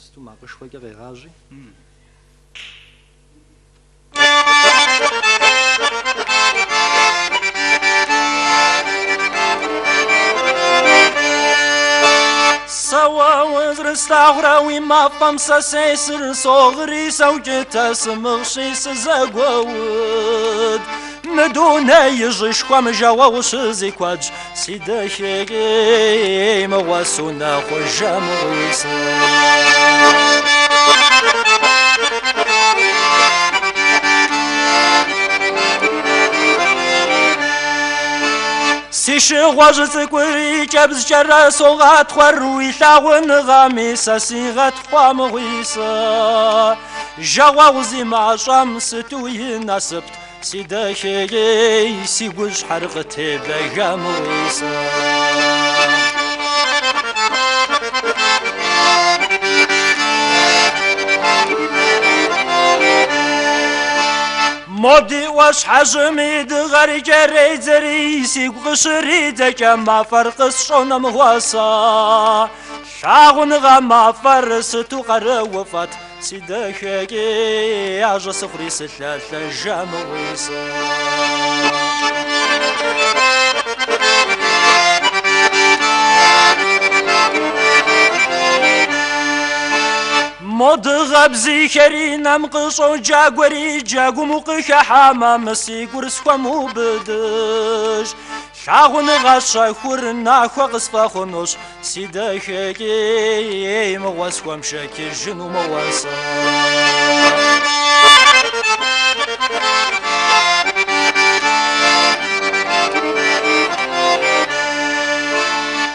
ستو ما قشوة غاجي سوا وزر استغراوي ما فمسا سيسر صغري سوجتا سمغشي سزاقود ندونا يجيش قام جوا وشزي كواج سيدا شيقي مواسونا خوجا مويسا سيش غواجت كوري كابز جرا صغات خروي ثاون غامي ساسيغات خوام غيسا جواوزي مع شمس توي ناسبت سيدا شيء سيقوش حرقتي بجام غيسا مودي واش حجمي دغري جري زري سيق غشري دكا ما فرقس شون مغواسا شاغن غما فرس تقر وفات سيدا شاقي عجا صفري سلالة جام غيسا مود غبزي كرينا مقصو جاقوري جاقو مقخ حمام سيقور سكوامو بدش شاغن غاشا خورنا خوغس فاخونوش سيدا شاكي مغواسكوام شاكي جنو مواسا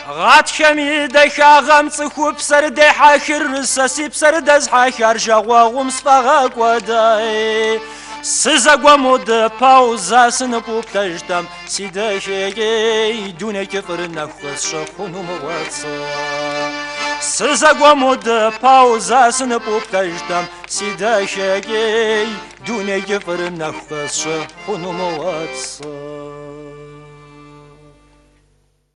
غات خمي دخا غمص خوب سر ده حاخر سسيب سر دز حاخر جوا غمس فغا قداي سزا مود باوزا سنبوب تجدم سيدا شيء دون كفر نخص شخونو مواتسا سزا مود باوزا سنبوب تجدم سيدا شيء دون كفر نخص شخونو مواتسا